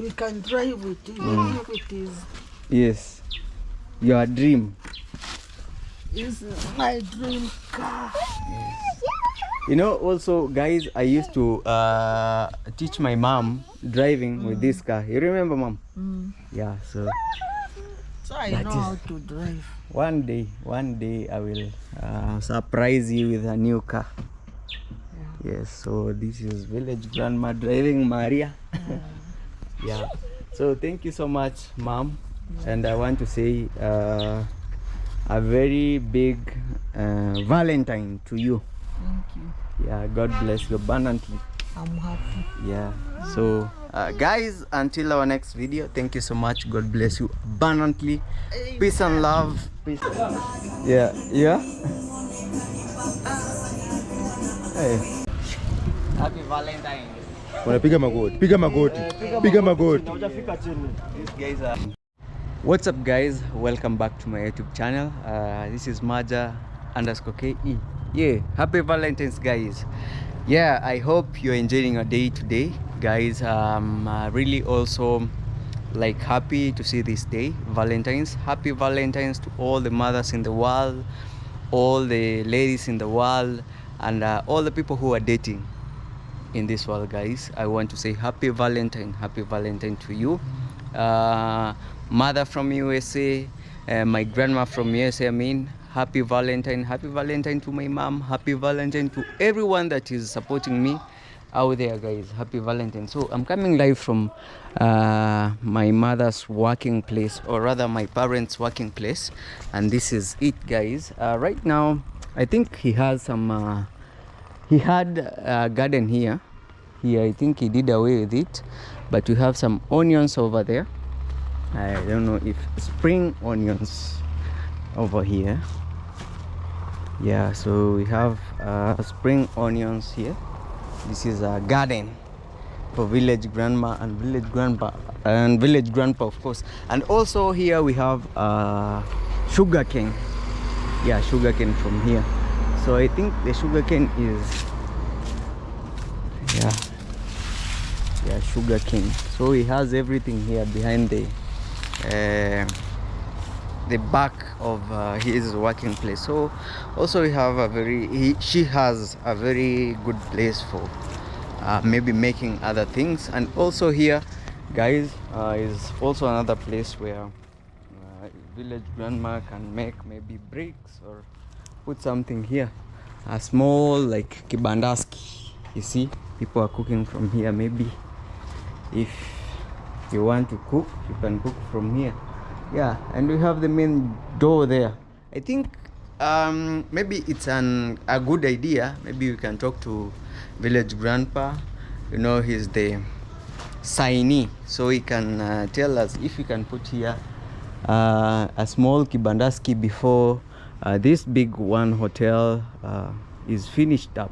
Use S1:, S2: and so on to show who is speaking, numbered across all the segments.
S1: we can drive it even if it is.
S2: Yes. Your dream.
S1: Is my dream car.
S2: Yes. You know, also guys, I used to teach my mom driving with this car. You remember, mom? Yeah, so
S1: I know how to drive.
S2: One day I will surprise you with a new car. Yes, so this is village grandma driving Maria. Yeah, so thank you so much, mom. And I want to say a very big Valentine to you.
S1: Thank you.
S2: Yeah, God bless you abundantly.
S1: I'm happy.
S2: Yeah, so guys, until our next video, thank you so much. God bless you abundantly. Peace and love. Peace. Yeah. Hey. Happy Valentine.
S3: Piga magoti.
S2: These guys are... What's up guys, welcome back to my YouTube channel. This is Maja_KE. Yeah, happy Valentine's guys. Yeah, I hope you're enjoying your day today guys. Really also like happy to see this day, Valentine's. Happy Valentine's to all the mothers in the world, all the ladies in the world, and all the people who are dating in this world guys. I want to say happy Valentine to you, mother from USA, my grandma from USA. I mean, happy Valentine to my mom, happy Valentine to everyone that is supporting me out there guys. Happy Valentine. So I'm coming live from my mother's working place, or rather my parents' working place, and this is it guys. Right now I think he has some he had a garden here. I think he did away with it, but we have some onions over there. I don't know if spring onions over here. Yeah, so we have spring onions here. This is a garden for village grandma and village grandpa and village grandpa, of course. And also here we have sugar cane. Yeah, sugar cane from here. So I think the sugar cane is sugar cane. So he has everything here behind the back of his working place. So also we have she has a very good place for maybe making other things. And also here guys is also another place where village grandma can make maybe bricks or put something here, a small like kibandaski. You see, people are cooking from here. Maybe if you want to cook, you can cook from here. Yeah, and we have the main door there. I think maybe it's a good idea. Maybe we can talk to village grandpa. You know, he's the signee, so he can tell us if we can put here a small kibandaski before this big one hotel is finished up,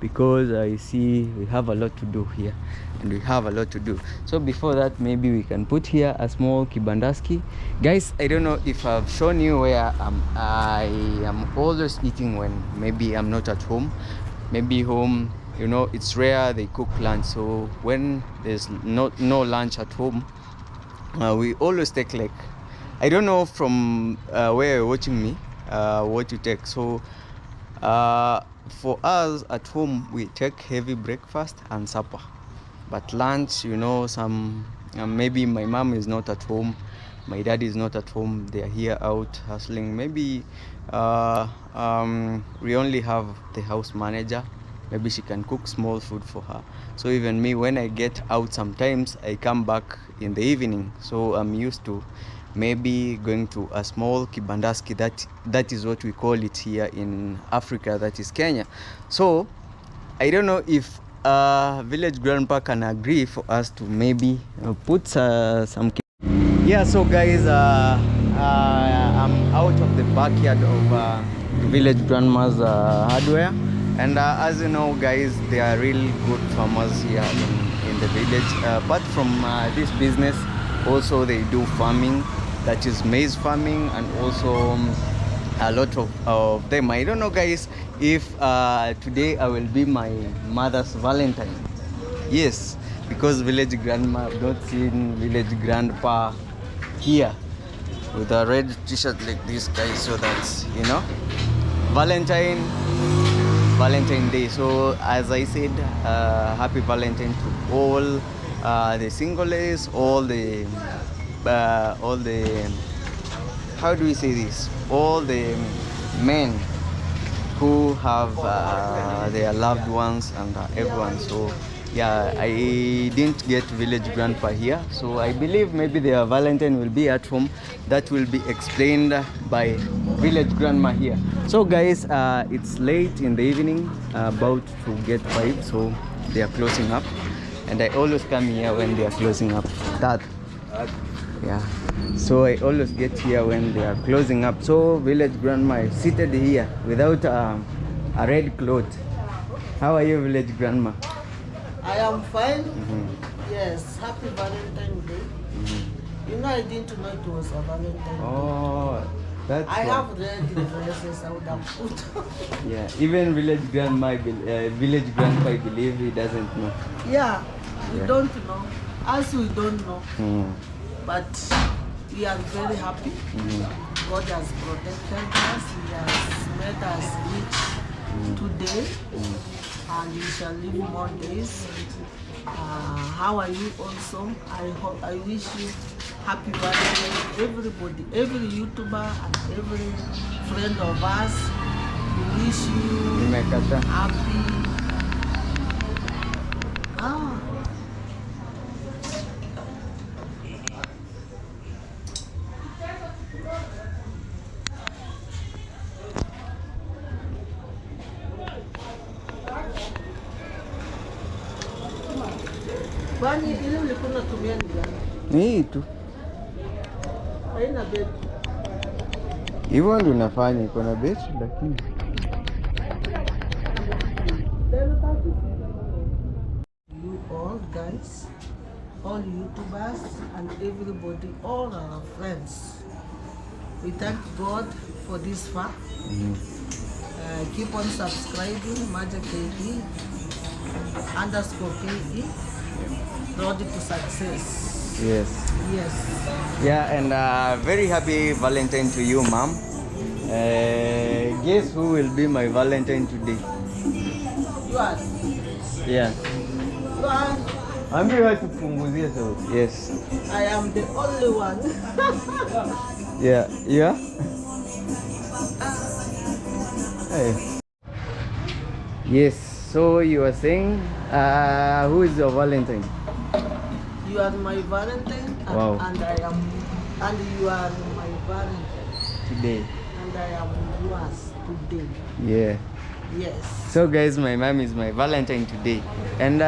S2: because I see we have a lot to do here, and we have a lot to do. So before that, maybe we can put here a small kibandaski. Guys, I don't know if I've shown you where I am always eating when maybe I'm not at home. Maybe home, you know, it's rare they cook lunch. So when there's no lunch at home, we always take, like, I don't know from where you're watching me what you take. So for us at home, we take heavy breakfast and supper, but lunch, you know, some maybe my mom is not at home, my dad is not at home, they are here out hustling. Maybe we only have the house manager. Maybe she can cook small food for her. So even me, when I get out, sometimes I come back in the evening, so I'm used to maybe going to a small kibandaski. That is what we call it here in Africa, that is Kenya. So I don't know if village grandpa can agree for us to maybe put some yeah. So guys, I'm out of the backyard of village grandma's hardware, and as you know guys, they are really good farmers here in the village. Apart from this business, also they do farming, that is maize farming, and also a lot of them. I don't know guys if today I will be my mother's Valentine. Yes, because village grandma, I've not seen village grandpa here with a red t-shirt like this, guys. So that's, you know, Valentine Day. So as I said, happy Valentine to all the singles, all the how do we say this, all the men who have their loved ones and everyone. So yeah, I didn't get village grandpa here, so I believe maybe their Valentine will be at home. That will be explained by village grandma here. So guys, it's late in the evening, about to get 5, so they are closing up, and I always come here when they are closing up. That yeah, so I always get here when they are closing up. So village grandma is seated here without a red cloth. How are you, village grandma?
S1: I am fine. Yes, happy Valentine Day. You know, I didn't know it was a Valentine Day.
S2: Oh, that's
S1: I have red dresses I would have put.
S2: Yeah, even village grandma, village grandpa, I believe he doesn't know.
S1: Yeah, we don't know. As we don't know. But we are very happy. God has protected us. He has made us rich today. And we shall live more days. How are you also? I wish you happy birthday, everybody, every YouTuber and every friend of us. We wish you happy. Kwani ile ulikuwa unatumia ni gani?
S2: Ni tu
S1: Haina beti.
S2: hivyo ndio nafanya, iko na beti lakini
S1: You all guys, all YouTubers and everybody, all our friends. We thank God for this far. Keep on subscribing, Maja KE _KE. Road to success.
S2: yes.
S1: Yes.
S2: Yeah, and very happy Valentine to you, mom. Guess who will be my Valentine today?
S1: You are.
S2: Yeah.
S1: You are.
S2: Ambiwa tupunguzia sauti. Yes.
S1: I am the only one.
S2: Yeah. Yeah. Hey. Yes. So you are saying, who is your Valentine?
S1: You are my Valentine,
S2: Wow.
S1: and you are my Valentine
S2: Today.
S1: and I am yours today.
S2: Yeah.
S1: Yes.
S2: So guys, my mom is my Valentine today, and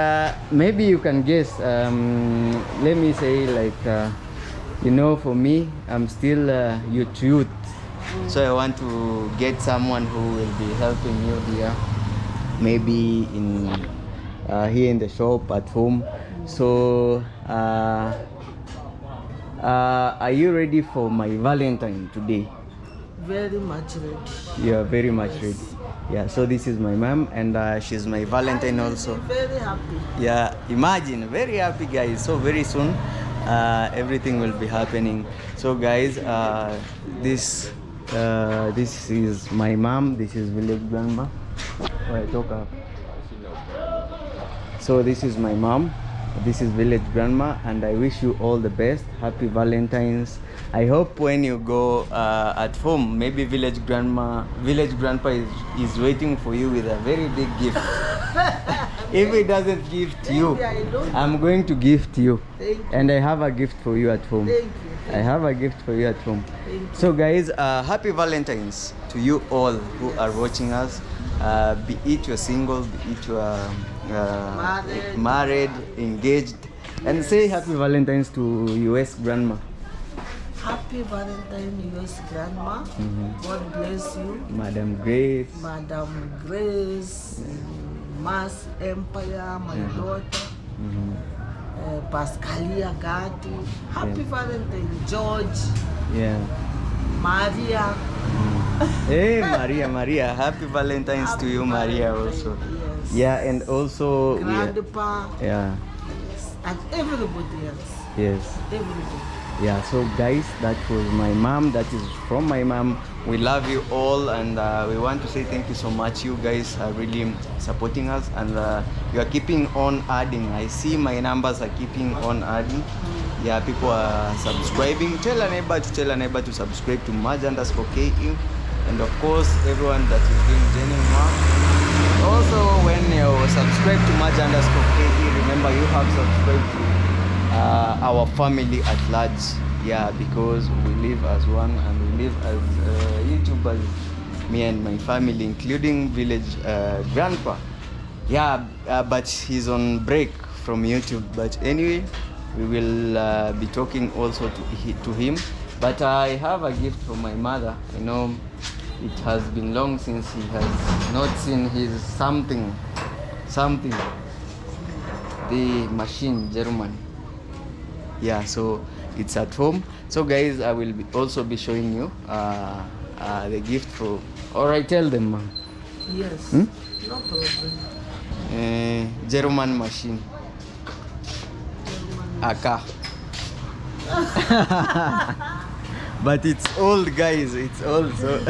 S2: maybe you can guess. Let me say, like, you know, for me, I'm still youth. So I want to get someone who will be helping you here, maybe in here in the shop, at home. So are you ready for my Valentine today?
S1: Very much ready.
S2: You are very much ready. Yeah, so this is my mom, and she's my Valentine also.
S1: Very happy.
S2: Yeah, imagine, very happy guys. So very soon everything will be happening. So guys, this is my mom, this is village grandma. So this is my mom, this is village grandma, and I wish you all the best. Happy Valentines. I hope when you go at home, maybe village grandpa is waiting for you with a very big gift. If he doesn't gift you, I'm going to gift you. And I have a gift for you at home.
S1: Thank you.
S2: I have a gift for you at home. So guys, happy Valentines to you all who are watching us. Be it you're single, be it you're married, engaged, and say happy Valentines to US grandma.
S1: Happy Valentine, US grandma. God bless you.
S2: Madam Grace.
S1: Madam Grace, Mass Empire, my daughter. Pascalia Gatti. Happy Valentine, George.
S2: Yeah.
S1: Maria.
S2: Hey Maria, happy Valentines to you, Maria, also.
S1: Yes.
S2: Yeah, and also
S1: Grandpa.
S2: yeah.
S1: And everybody else.
S2: Yes.
S1: Everybody.
S2: Yeah, so guys, that was my mom. That is from my mom. We love you all, and we want to say thank you so much. You guys are really supporting us, and you are keeping on adding. I see my numbers are keeping on adding. Yeah, people are subscribing. Tell a neighbor to subscribe to Maj_KE, and of course everyone that is doing genuine work. Also, when you subscribe to Maj_KE, remember you have subscribed to our family at large. Yeah, because we live as one, and we live as YouTubers, me and my family, including village grandpa. Yeah, but he's on break from YouTube. But anyway, we will be talking also to him. But I have a gift from my mother. You know, it has been long since he has not seen his something, the machine, German. Yeah, so it's at home. So guys, I will also be showing you the gift for. All right, tell them, ma'am.
S1: Yes. No problem.
S2: German machine. Aka. But it's old, guys. It's old, so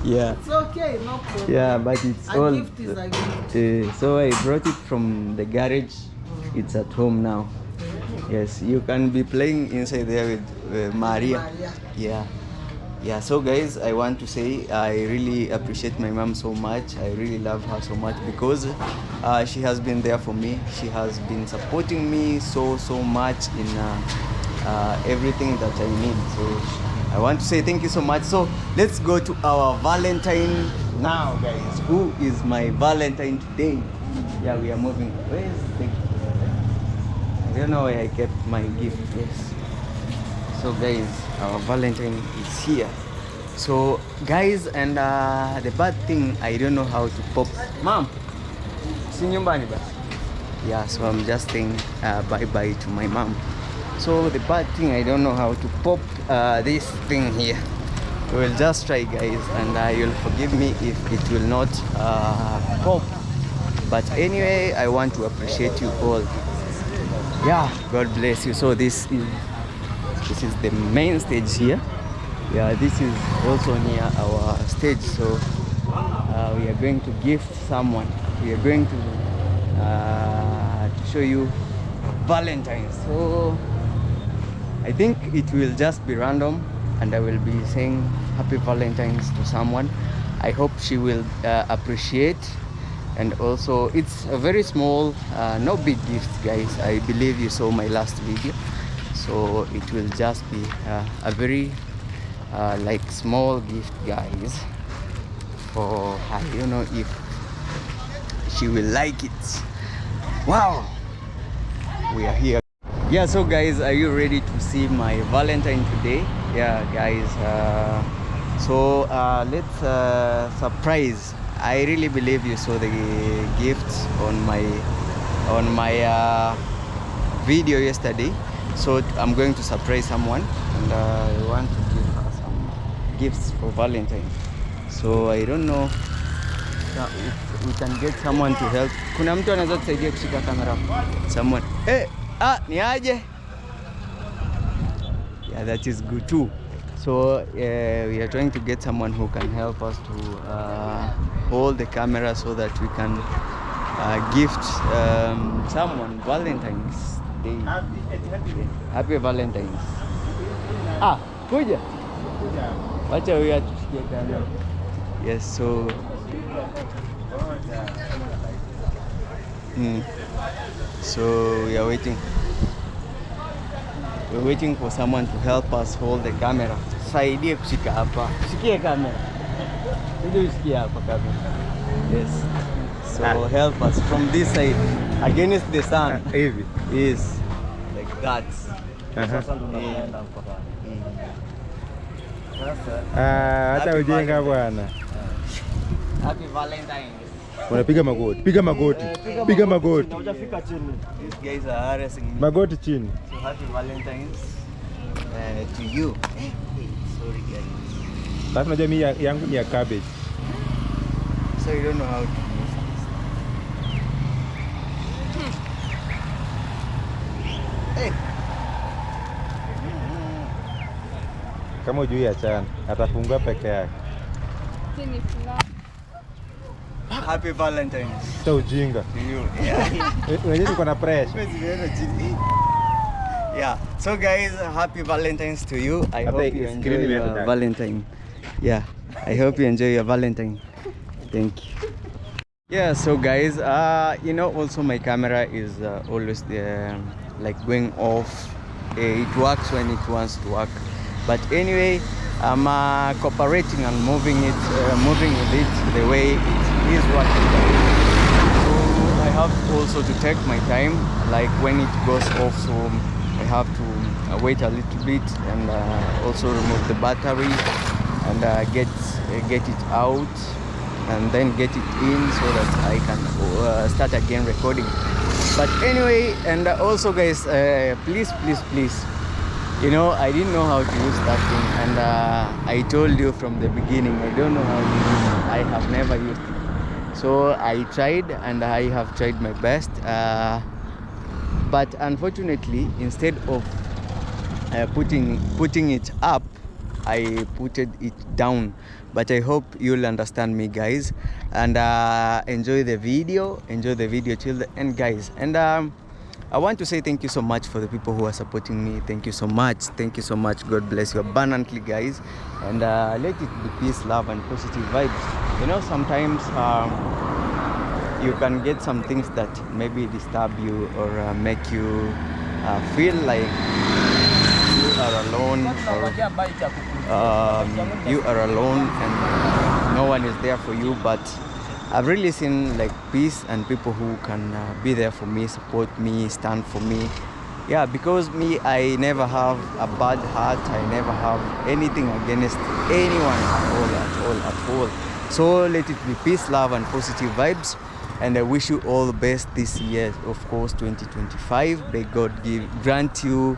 S2: yeah.
S1: It's okay, no problem.
S2: Yeah, but it's
S1: A
S2: old.
S1: gift is a gift.
S2: So I brought it from the garage. It's at home now. Yes, you can be playing inside there with Maria. Yeah. So guys, I want to say I really appreciate my mom so much. I really love her so much because she has been there for me. She has been supporting me so much in everything that I need. So I want to say thank you so much. So let's go to our Valentine now, guys. Who is my Valentine today? Yeah, we are moving. Where is the I don't know where I kept my gift. Yes. So guys, our Valentine is here. So guys, and the bad thing, I don't know how to pop. Mom, si nyumbani ba? Yeah, so I'm just saying bye-bye to my mom. So the bad thing, I don't know how to pop this thing here. We'll just try, guys, and you'll forgive me if it will not pop. But anyway, I want to appreciate you all. Yeah, God bless you. So this is the main stage here. Yeah, this is also near our stage. So we are going to gift someone. We are going to show you Valentines. So I think it will just be random, and I will be saying happy Valentines to someone. I hope she will appreciate. And also it's a very small, no big gift, guys. I believe you saw my last video, so it will just be a very like small gift, guys, for I don't know if she will like it. Wow, we are here. Yeah, so guys, are you ready to see my Valentine today? Yeah, guys, so let's surprise. I really believe you saw the gifts on my video yesterday. So I'm going to surprise someone, and I want to give her some gifts for Valentine. So I don't know if we can get someone to help. Kuna mtu anaweza kusaidia kushika kamera? Someone. Ni aje? Yeah, that is good too. So we are trying to get someone who can help us to hold the camera so that we can gift someone Valentine's Day. Happy Valentine's. Kuja. Wacha huyu atushikie kamera. Yes, so so we are waiting. We're waiting for someone to help us hold the camera. Saidie kushika hapa. Shikie kamera. Ndio ushikie hapa kamera. Yes. So help us from this side against the sun.
S3: Hivi.
S2: Yes. Like that.
S3: Hata ujenga bwana.
S2: Happy Valentine.
S3: Unapiga magoti. Piga magoti. Piga magoti.
S2: Hujafika chini. These guys are harassing me.
S3: Magoti chini.
S2: So happy Valentines to you. Sorry guys.
S3: Sasa unajua mimi yangu ni ya cabbage.
S2: So you don't know how to use
S3: Kama ujui achana, atafungua peke yake.
S2: Happy Valentines.
S3: Sasa ujinga. Unajua niko na pressure.
S2: Yeah. So guys, happy Valentines to you. I hope you enjoy your Valentine. Yeah. I hope you enjoy your Valentine. Thank you. Yeah, so guys, you know, also my camera is always like going off. It works when it wants to work, but anyway, I'm cooperating and moving with it the way it is working. So I have also to take my time, like when it goes off, so I have to wait a little bit and also remove the battery and get it out and then get it in so that I can start again recording. But anyway, and also guys, please, you know, I didn't know how to use that thing, and I told you from the beginning, I don't know how to use it. I have never used it, so I tried and I have tried my best, but unfortunately, instead of putting it up, I put it down. But I hope you'll understand me, guys, and enjoy the video till the end, guys. And I want to say thank you so much for the people who are supporting me. Thank you so much. God bless you abundantly, guys, and let it be peace, love, and positive vibes. You know, sometimes you can get some things that maybe disturb you or make you feel like you are alone, or you are alone and no one is there for you. But I've really seen like peace and people who can be there for me, support me, stand for me. Yeah, because me, I never have a bad heart. I never have anything against anyone at all. So let it be peace, love, and positive vibes. And I wish you all the best this year, of course, 2025. May God grant you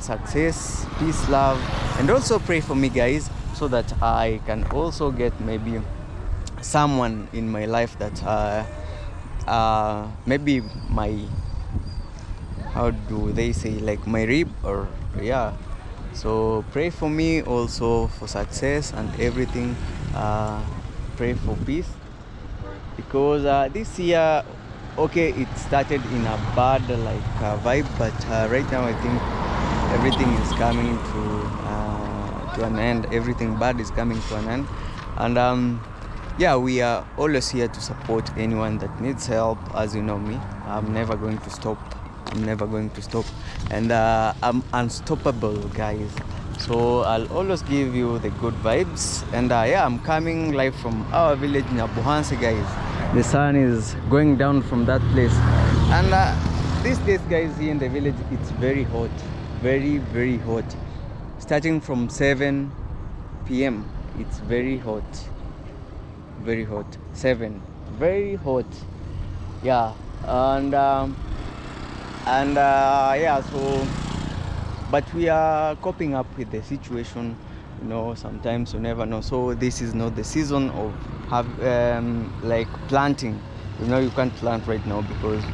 S2: success, peace, love, and also pray for me, guys, so that I can also get maybe someone in my life that maybe my, how do they say, like my rib, or yeah. So pray for me also for success and everything. Pray for peace, because this year, okay, it started in a bad vibe, but right now I think everything is coming to an end. Everything bad is coming to an end, and yeah, we are always here to support anyone that needs help. As you know me, I'm never going to stop, and I'm unstoppable, guys. So I'll always give you the good vibes, and yeah, I'm coming live from our village in Abuhansi, guys. The sun is going down from that place, and these days, guys, here in the village, it's very hot, very hot. Starting from 7 p.m. it's very hot. 7, very hot. Yeah, and yeah, so but we are coping up with the situation. You know, sometimes you never know. So this is not the season of like planting. You know, you can't plant right now because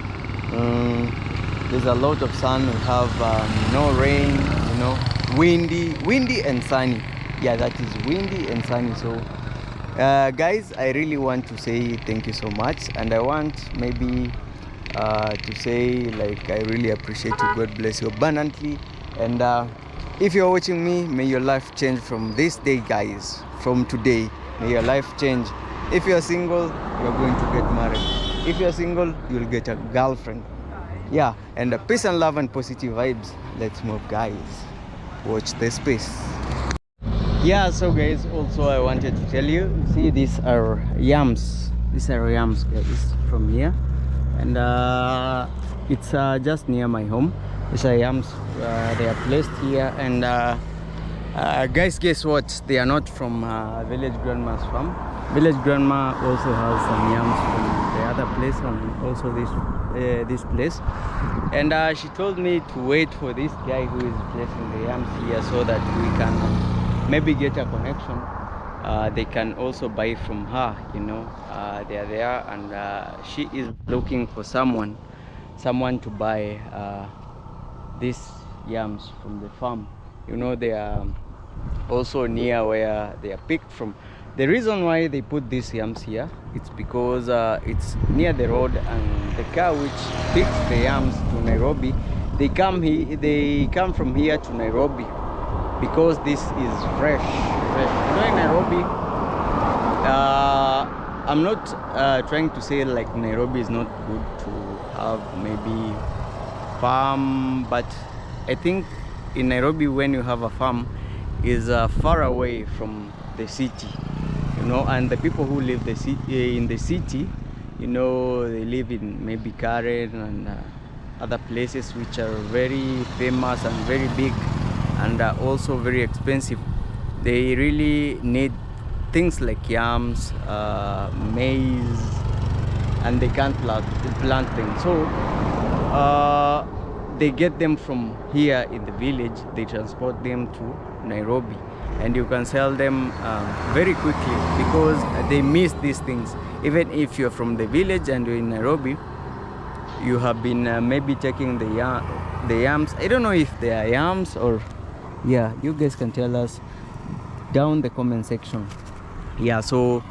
S2: there's a lot of sun. We have no rain. You know, windy and sunny. Yeah, that is windy and sunny. So guys, I really want to say thank you so much, and I want maybe to say like I really appreciate you. God bless you abundantly. And if you're watching me, may your life change from this day, guys. From today, may your life change. If you're single, you're going to get married. If you're single, you'll get a girlfriend. Yeah, and peace and love and positive vibes. Let's move, guys. Watch the space. Yeah, so guys, also I wanted to tell you, see, these are yams. These are yams, guys, from here. And it's just near my home. These are yams. They are placed here, and guys, guess what? They are not from Village Grandma's farm. Village Grandma also has some yams from the other place, and also this place. And she told me to wait for this guy who is placing the yams here, so that we can maybe get a connection. They can also buy from her, you know. They are there, and she is looking for someone to buy these yams from the farm. You know, they are also near where they are picked from. The reason why they put these yams here, it's because it's near the road, and the car which picks the yams to Nairobi, they come from here to Nairobi because this is fresh. You know, in Nairobi, I'm not trying to say like Nairobi is not good to have maybe farm, but I think in Nairobi, when you have a farm, is far away from the city, you know, and the people who live in the city, you know, they live in maybe Karen and other places which are very famous and very big, and also very expensive. They really need things like yams, maize, and they can't plant them. So they get them from here in the village, they transport them to Nairobi, and you can sell them very quickly because they miss these things. Even if you're from the village and you're in Nairobi, you have been maybe taking the yams. I don't know if they are yams or, yeah, you guys can tell us down the comment section. Yeah, so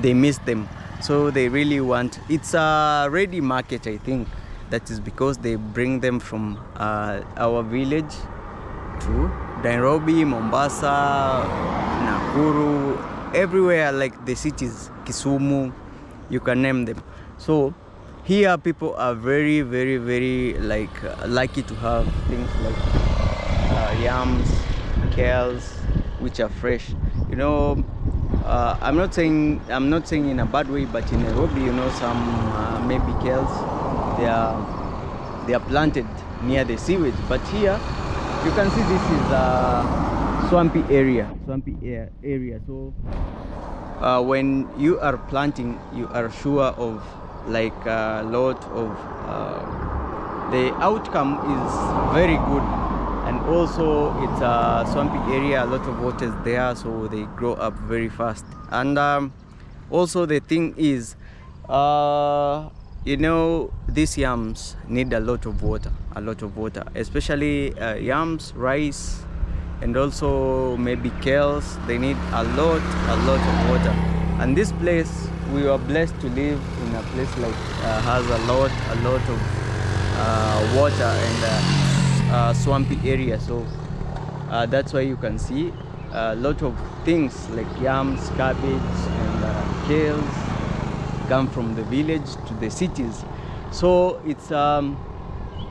S2: they miss them, so they really want, it's a ready market, I think. That is because they bring them from our village to Nairobi, Mombasa, Nakuru, everywhere, like the cities, Kisumu, you can name them. So here people are very, very, very like lucky to have things like yams, kales, which are fresh. You know, I'm not saying in a bad way, but in Nairobi, you know, some maybe kales, they are planted near the sewage, but here you can see this is a swampy area. So when you are planting, you are sure of like a lot of the outcome is very good, and also it's a swampy area, a lot of water is there, so they grow up very fast. And also the thing is, you know, these yams need a lot of water, especially yams, rice, and also maybe kales. They need a lot of water. And this place, we are blessed to live in a place like has a lot of water and swampy area. So that's why you can see a lot of things like yams, cabbage, and kales come from the village to the cities. So it's a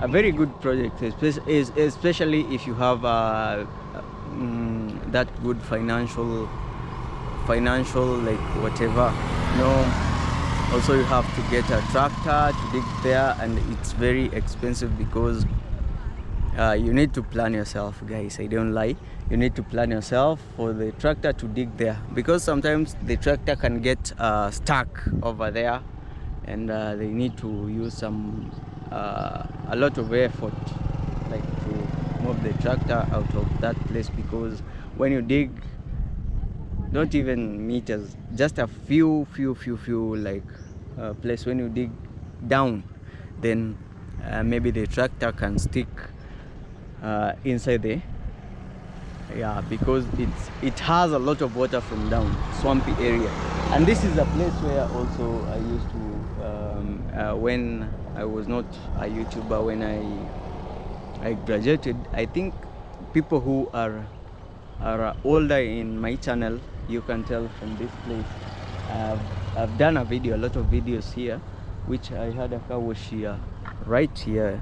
S2: very good project, especially if you have that good financial like whatever, you know. Also you have to get a tractor to dig there, and it's very expensive because you need to plan yourself, guys. I don't lie, you need to plan yourself for the tractor to dig there, because sometimes the tractor can get stuck over there, and they need to use some a lot of effort, like to move the tractor out of that place, because when you dig, not even meters, just a few like place, when you dig down, then maybe the tractor can stick inside there. Yeah, because it has a lot of water from down, swampy area. And this is a place where also I used to when I was not a YouTuber, when I graduated, I think people who are older in my channel, you can tell from this place. I've done a lot of videos here, which I had a car wash here, right here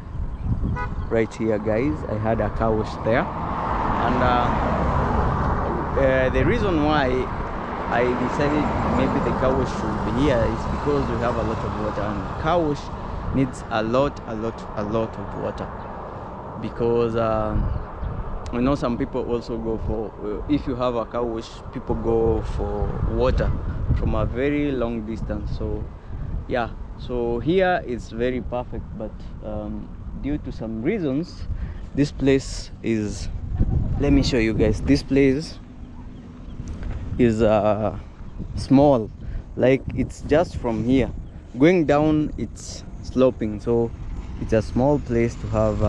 S2: guys. I had a car wash there, and the reason why I decided maybe the car wash should be here is because we have a lot of water, and car wash needs a lot of water, because I know some people also go for, if you have a car wash, people go for water from a very long distance. So yeah, so here it's very perfect, but due to some reasons, this place is, let me show you guys, this place is small, like it's just from here going down, it's sloping, so it's a small place to have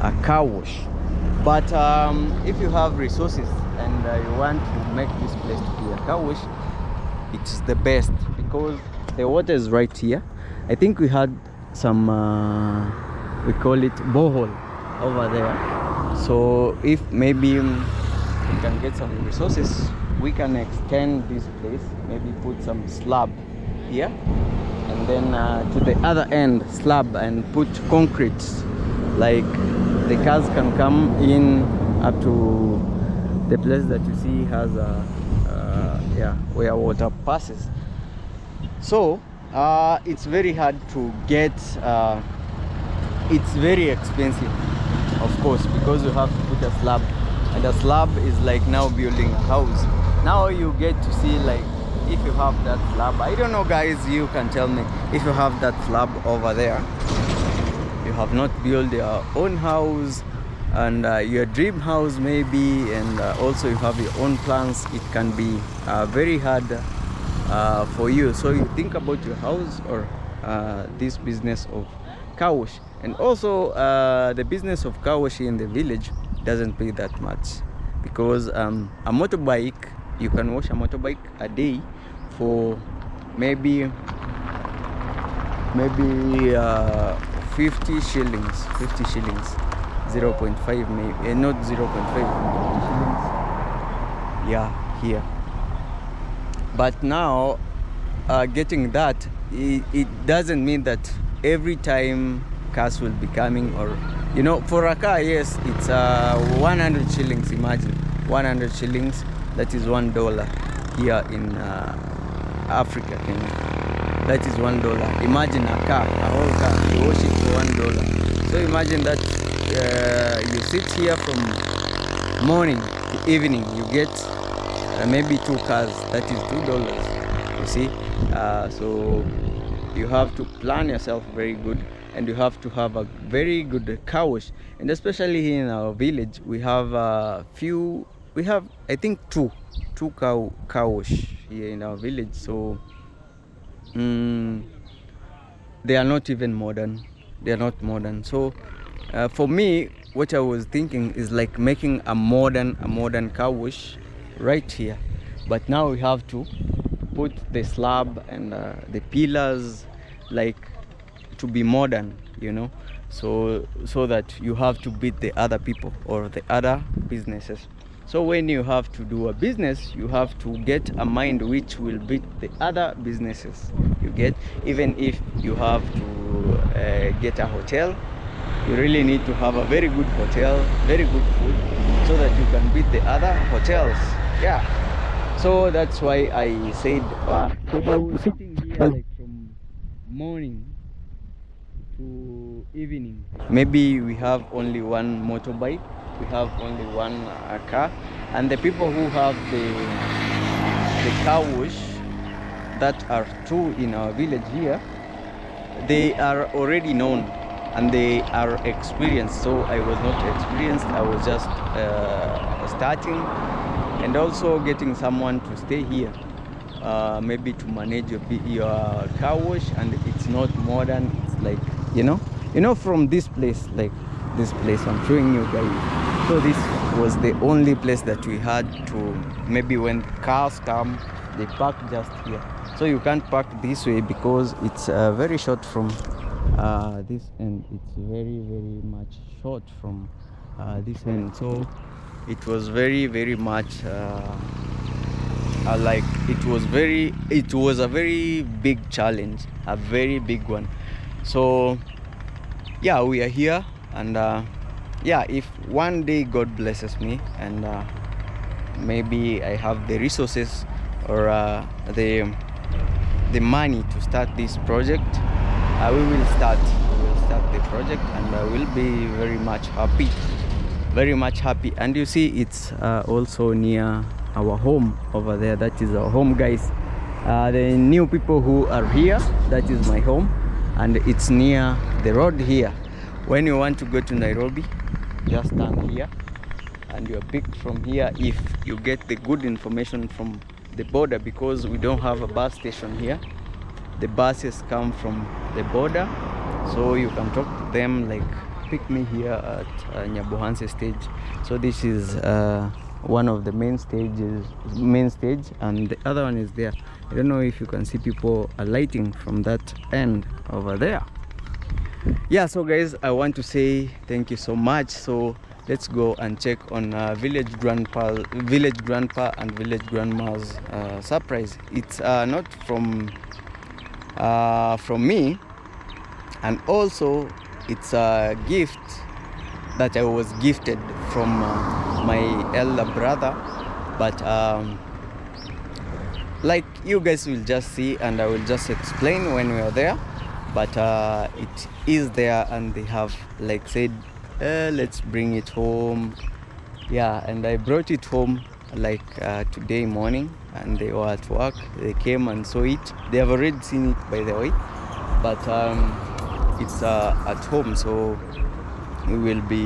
S2: a car wash. But if you have resources and you want to make this place to be a car wash, it's the best because the water is right here. I think we had some we call it borehole over there. So if maybe we can get some resources, we can extend this place, maybe put some slab here, and then to the other end slab, and put concrete, like the cars can come in up to the place that you see has a where water passes. So it's very hard to get, it's very expensive, of course, because you have to put a slab, and a slab is like now building a house. Now you get to see, like, if you have that slab, I don't know guys, you can tell me, if you have that slab over there, you have not built your own house and your dream house maybe, and also you have your own plans, it can be very hard for you. So you think about your house or this business of car wash. And also the business of car wash in the village doesn't pay that much, because a motorbike, you can wash a motorbike a day for maybe 50 shillings, 0.5 maybe, not 0.5, 50 shillings, yeah, here. But now getting that, it doesn't mean that every time cars will be coming, or you know, for a car, yes, it's 100 shillings. Imagine 100 shillings, that is $1 here in Africa, Kenya. That is $1. Imagine a car, a whole car, you wash it for $1. So imagine that you sit here from morning to evening, you get maybe 2 cars, that is $2, you see. So you have to plan yourself very good, and you have to have a very good car wash. And especially here in our village, we have I think two car wash here in our village. So they are not even modern, they are not modern. So for me, what I was thinking is like making a modern car wash right here. But now we have to put the slab and the pillars, like, to be modern, you know, so that you have to beat the other people or the other businesses. So when you have to do a business, you have to get a mind which will beat the other businesses, you get. Even if you have to get a hotel, you really need to have a very good hotel, very good food, so that you can beat the other hotels. Yeah, so that's why I said sitting here like from morning to evening. Maybe we have only one motorbike, we have only one car, and the people who have the car wash, that are 2 in our village here, they are already known and they are experienced. So I was not experienced, I was just starting, and also getting someone to stay here, maybe to manage your car wash. And it's not modern, it's like, you know, from this place, like this place I'm showing you guys. So this was the only place that we had to, maybe when cars come, they park just here. So you can't park this way because it's very short from this end. It's very much short from this end. So it was very much like it was a very big challenge, a very big one. So yeah, we are here, and yeah, if one day God blesses me and maybe I have the resources or the money to start this project, we will start the project, and I will be very much happy. And you see, it's also near our home over there. That is our home, guys. The new people who are here, that is my home, and it's near the road here. When you want to go to Nairobi, just stand here and you're picked from here if you get the good information from the border, because we don't have a bus station here. The buses come from the border, so you can talk to them like picked me here at Nyabohanse stage. So this is one of the main stage, and the other one is there. I don't know if you can see people alighting from that end over there. Yeah, so guys, I want to say thank you so much. So let's go and check on village grandpa and village grandma's surprise. It's not from me, and also it's a gift that I was gifted from my elder brother, but like you guys will just see, and I will just explain when we are there. But it is there, and they have like said, let's bring it home. Yeah, and I brought it home like today morning, and they were at work. They came and saw it. They have already seen it, by the way, but it's at home, so we will be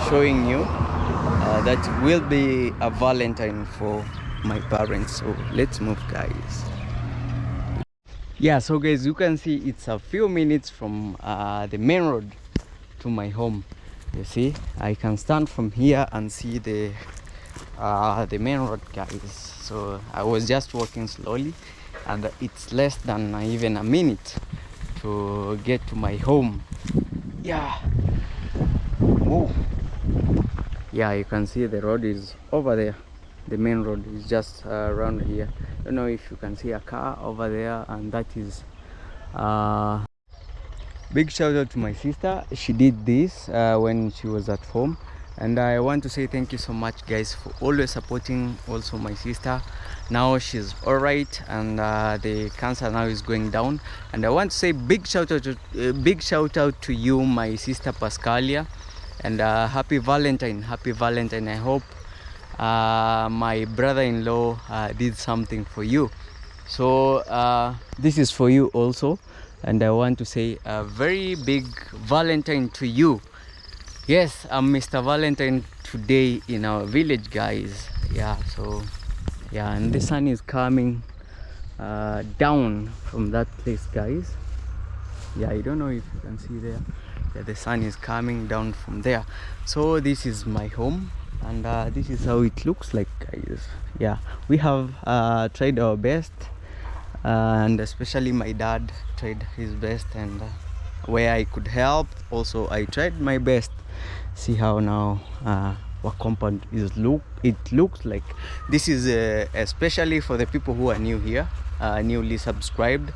S2: showing you that will be a Valentine for my parents. So let's move, guys. Yeah, so guys, you can see it's a few minutes from the main road to my home. You see, I can stand from here and see the main road, guys. So I was just walking slowly, and it's less than even a minute to get to my home. Yeah. Whoa. Yeah, you can see the road is over there. The main road is just around here. I don't know if you can see a car over there, and that is big shout out to my sister. She did this when she was at home, and I want to say thank you so much, guys, for always supporting also my sister. Now she's all right, and the cancer now is going down. And I want to say big shout out to you, my sister Pascalia, and happy Valentine. I hope my brother-in-law did something for you. So this is for you also, and I want to say a very big Valentine to you. Yes, I'm Mr. Valentine today in our village, guys. Yeah, so yeah, and the sun is coming down from that place, guys. Yeah, I don't know if you can see there. Yeah, the sun is coming down from there. So this is my home, and this is how it looks like, guys. Yeah, we have tried our best, and especially my dad tried his best, and where I could help also I tried my best. See how now our compound is it looks like. This is especially for the people who are new here, newly subscribed,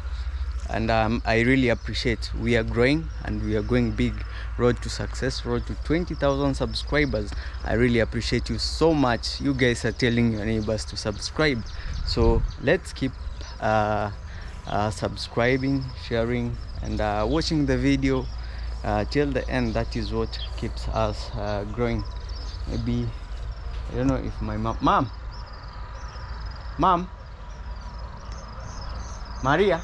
S2: and I really appreciate. We are growing, and we are going big. Road to success, road to 20,000 subscribers. I really appreciate you so much. You guys are telling your neighbors to subscribe, so let's keep subscribing, sharing, and watching the video till the end. That is what keeps us growing. Maybe I don't know if my mom Maria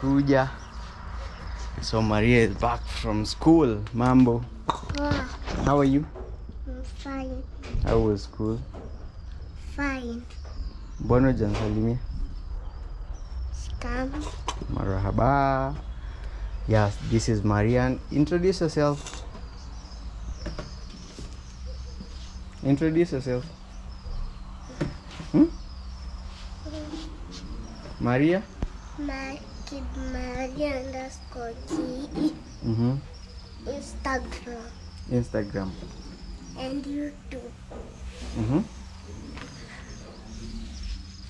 S2: kuja. So Maria is back from school. Mambo, how are you?
S4: I'm fine.
S2: How was school?
S4: Fine.
S2: Mbona hujanisalimia?
S4: Scam.
S2: Marhaba. Yes, this is Marian. Introduce yourself. Introduce yourself. Maria?
S4: Kid Maria underscore G. Instagram. And YouTube.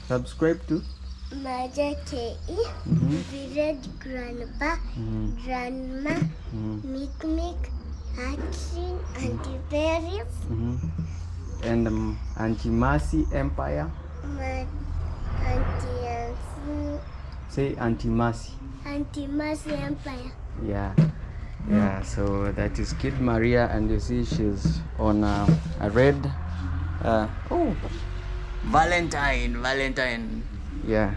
S2: Subscribe to
S4: Maja K. Village Grandpa. Grandma. Mick. Action. Auntie Paris.
S2: and Auntie Mercy Empire.
S4: Auntie
S2: Say Auntie Mercy.
S4: Auntie Mercy Empire.
S2: Yeah, so that is Kid Maria, and you see she's on a red Valentine. Yeah,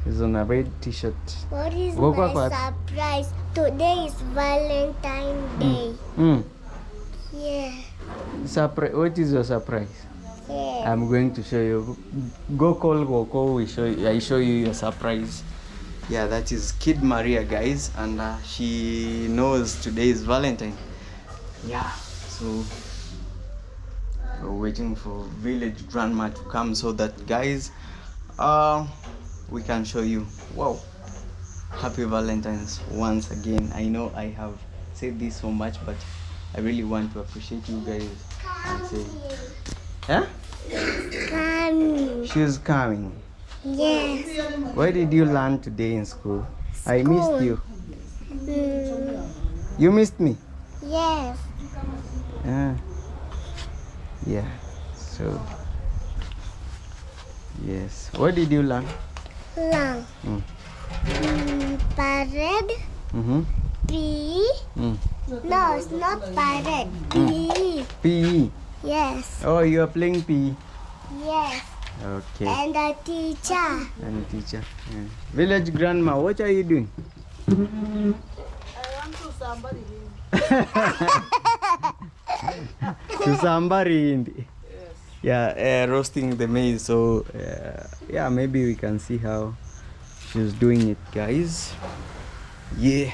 S2: she's on a red t-shirt.
S4: What is my surprise? Today is Valentine Day. Yeah.
S2: Surprise. What is your surprise?
S4: Yeah.
S2: I'm going to show you. Go call. I show you your surprise. Yeah, that is Kid Maria, guys, and she knows today is Valentine. Yeah, so we're waiting for village grandma to come so that, guys, we can show you. Wow, happy Valentines once again. I know I have said this so much, but I really want to appreciate you guys and say, huh?
S4: Coming.
S2: She's coming.
S4: Yes.
S2: Where did you learn today in school? I missed you.
S4: Mm,
S2: You missed me?
S4: yes.
S2: Yeah. So, yes. What did you learn?
S4: Long. Parade.
S2: Mm-hmm.
S4: P. No, it's not parade. P.
S2: PE.
S4: Yes.
S2: Oh, you are playing PE.
S4: Yes.
S2: Okay.
S4: And a teacher.
S2: And teacher. Yeah. Village grandma, what are you doing?
S1: I want to somebody here.
S2: To somebody in the, yeah, roasting the maize. So yeah, maybe we can see how she's doing it, guys. Yeah.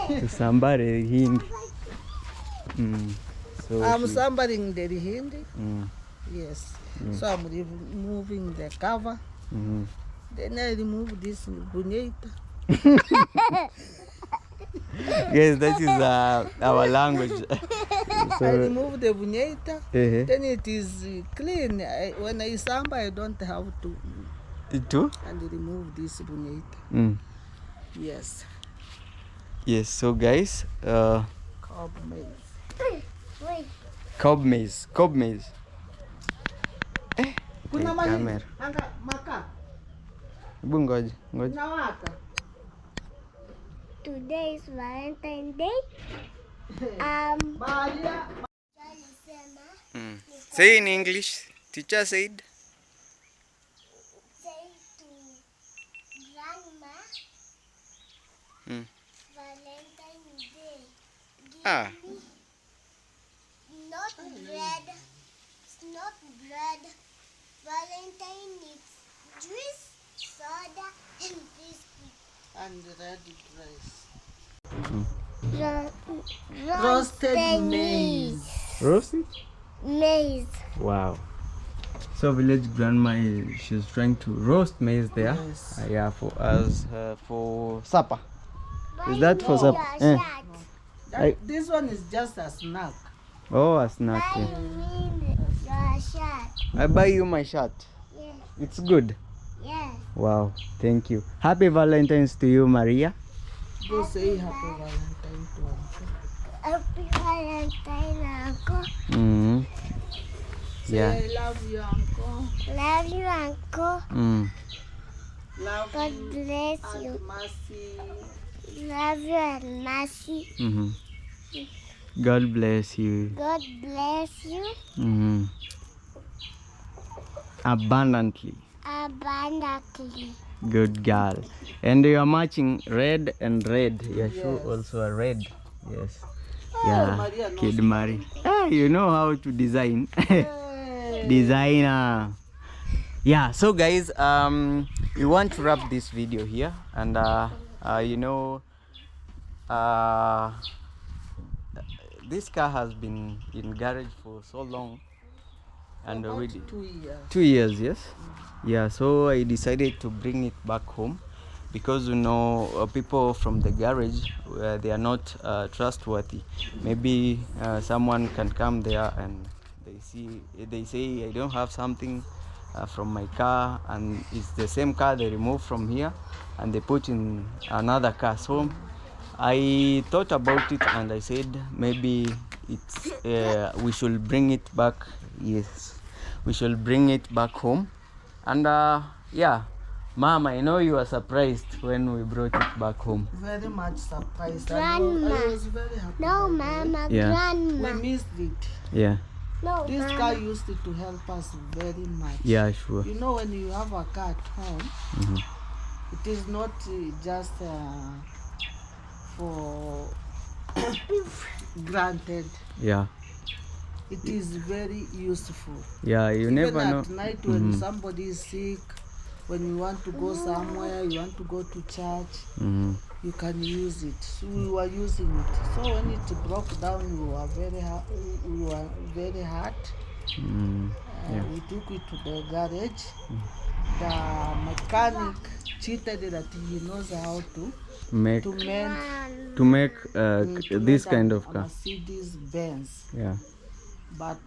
S2: To somebody hindi. So
S1: I'm
S2: she-
S1: somebodying the hindi.
S2: Mm,
S1: Yes. So I'm removing the cover.
S2: mhm.
S1: Then I remove this bunyeta.
S2: Yes, that is our language.
S1: I
S2: So,
S1: remove the bunyeta.
S2: uh-huh.
S1: Then it is clean. When I samba, I don't have to
S2: Too?
S1: and remove this bunyeta.
S2: Mm.
S1: Yes.
S2: Yes, so guys,
S1: Cob maize.
S4: Wait.
S2: cob maize.
S1: Kuna
S2: Eh,
S1: mali.
S2: camera.
S1: Anga maka.
S2: Hebu ngoja.
S1: Nawaka.
S4: Today is Valentine Day.
S1: Balia.
S2: Say in English. Teacher said.
S4: Say to Grandma
S2: Mm.
S4: Valentine Day. Give
S2: Ah.
S4: me not bread. It's not bread. Valentine needs juice, soda, and biscuit.
S1: And red rice.
S4: Roasted maize.
S2: Roasted?
S4: Maize.
S2: Wow. So village grandma she's trying to roast maize there.
S1: Yes.
S2: Yeah, for us for supper. Is
S4: Buy
S2: that
S4: me
S2: for supper?
S4: your shirt.
S1: This one is just a snack.
S2: Oh, a snack.
S4: Buy
S2: Yeah.
S4: me your shirt.
S2: I buy you my shirt.
S4: Yes.
S2: It's good.
S4: Yes.
S2: Wow, thank you. Happy Valentine's to you, Maria.
S1: Go say happy Valentine to Uncle.
S4: Happy Valentine, Uncle.
S2: Mm-hmm.
S1: Say
S2: Yeah.
S1: I love you, Uncle.
S4: Love you, Uncle.
S2: Mm.
S1: Love
S4: God
S1: you,
S4: bless you.
S1: Aunt Mercy.
S4: Love you and mercy.
S2: Mm-hmm. God bless you.
S4: God bless you
S2: Mm-hmm. Abundantly.
S4: abundantly.
S2: Good girl. And you are matching red and red. Your shoe also a red. Yes. Yeah.
S1: Maria knows
S2: Kid Mari. Ah, you know how to design.
S1: Hey.
S2: Designer. Yeah, so guys, we want to wrap this video here, and you know, this car has been in garage for so long, and
S1: About
S2: already
S1: 2 years.
S2: 2 years. Yes. Yeah, so I decided to bring it back home because you know people from the garage they are not trustworthy. Maybe someone can come there and they say I don't have something from my car, and it's the same car they remove from here and they put in another car. So I thought about it and I said maybe it's we should bring it back. Yes, we should bring it back home. And yeah, Mom, I know you were surprised when we brought it back home.
S1: Very much surprised.
S4: Grandma.
S1: I was very happy.
S4: No, Mama,
S2: Yeah.
S4: Grandma.
S1: We missed it.
S2: Yeah,
S4: No,
S1: This
S4: Mama.
S1: car used to help us very much.
S2: yeah, sure.
S1: You know, when you have a car at home, it is not just for granted.
S2: Yeah,
S1: It is very useful.
S2: yeah, you
S1: Even
S2: never know.
S1: at night when somebody is sick when you want to go somewhere, you want to go to church, you can use it. So we were using it. So when it broke down, we were very hurt. We took it to the garage. The mechanic cheated that he knows how to
S2: make
S1: mend
S2: this kind
S1: a
S2: of car.
S1: Mercedes Benz,
S2: Yeah.
S1: but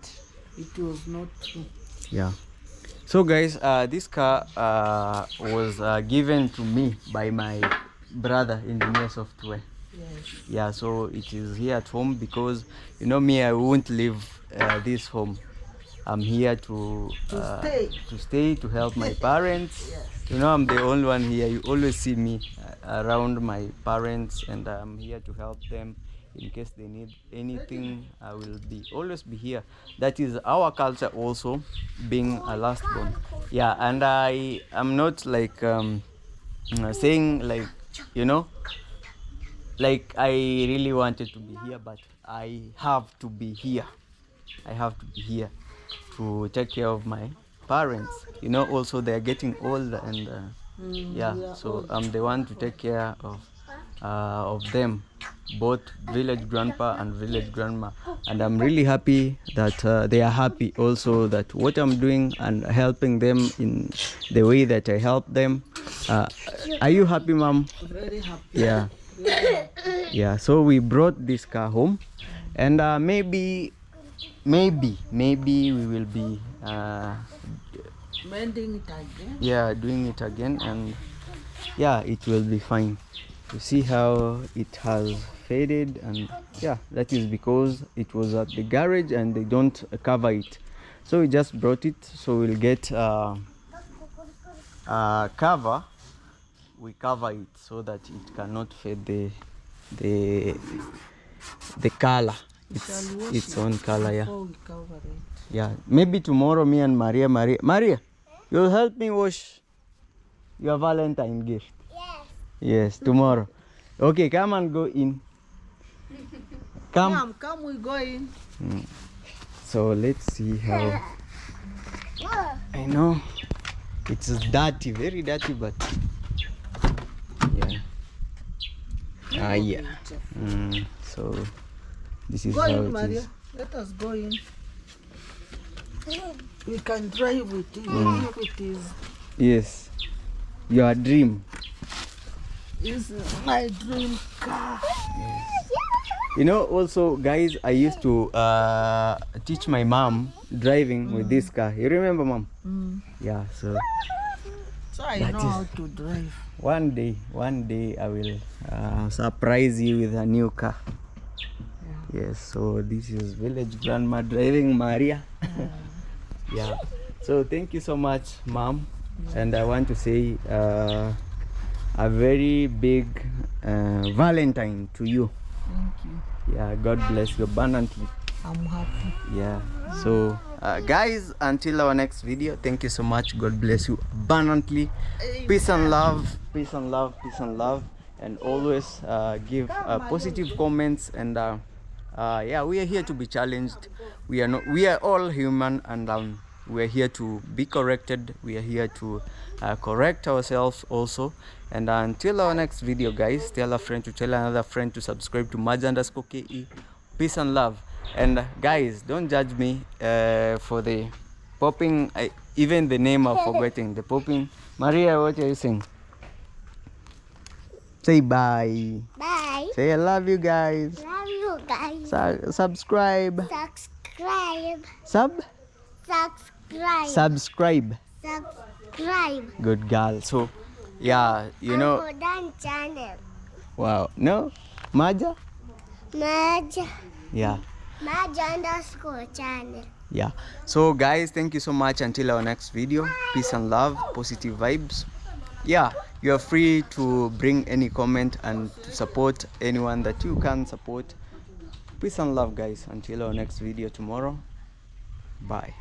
S1: it was not true.
S2: Yeah. So guys, this car was given to me by my brother in the software.
S1: Yes.
S2: Yeah, so it is here at home because you know me, I won't leave this home. I'm here to stay to help my parents.
S1: Yes.
S2: You know, I'm the only one here. You always see me around my parents, and I'm here to help them in case they need anything. I will always be here. That is our culture also, being a last born. Yeah, and I am not like saying like, you know, like I really wanted to be here, but I have to be here. I have to be here to take care of my parents. You know, also they are getting old, and yeah, so I'm the one to take care of them, both village grandpa and village grandma, and I'm really happy that they are happy also that what I'm doing and helping them in the way that I help them. Are you happy, mom?
S1: Very happy.
S2: Yeah.
S1: Very happy.
S2: Yeah, so we brought this car home, and maybe we will be
S1: Mending it again.
S2: yeah, doing it again, and yeah, it will be fine. You see how it has faded, and yeah, that is because it was at the garage and they don't cover it, so we just brought it, so we'll get cover. We cover it so that it cannot fade the color, its own color. Yeah.
S1: Before we cover it.
S2: Yeah, maybe tomorrow me and Maria, you'll help me wash your Valentine gift. Yes, tomorrow. Okay, come and go in. Come.
S1: Come, we go in.
S2: So let's see how. I know it's dirty, very dirty, but yeah. Yeah. So this is
S1: Go
S2: how
S1: in,
S2: it
S1: Maria.
S2: is.
S1: Let us go in. We can drive with it. Even if it is.
S2: Yes, your dream.
S1: It's my dream car.
S2: You know, also guys, I used to teach my mom driving with this car. You remember, mom? Yeah, so
S1: I know how to drive.
S2: one day I will surprise you with a new car. Yes, so this is village grandma driving Maria. Yeah, so thank you so much, mom. And I want to say a very big Valentine to you.
S1: Thank you.
S2: Yeah, God bless you abundantly.
S1: I'm happy.
S2: Yeah, so guys, until our next video, thank you so much. God bless you abundantly. Peace and love, peace and love, peace and love, and always give positive comments. And yeah, we are here to be challenged. We are all human, and we are here to be corrected. We are here to correct ourselves also. And until our next video, guys, tell a friend to tell another friend to subscribe to Maj_KE. Peace and love. And guys, don't judge me for the popping. Even the name I'm forgetting. The popping. Maria, what are you saying? Say bye.
S4: Bye.
S2: Say I love you guys.
S4: Love you guys.
S2: Subscribe.
S4: Subscribe.
S2: Subscribe.
S4: Subscribe.
S2: Good girl. So yeah, you know.
S4: Dan channel.
S2: Wow. No? Maja?
S4: Maja.
S2: Yeah.
S4: Maja_channel.
S2: Yeah. So guys, thank you so much. Until our next video. Peace and love. Positive vibes. Yeah. You are free to bring any comment and to support anyone that you can support. Peace and love, guys. Until our next video tomorrow. Bye.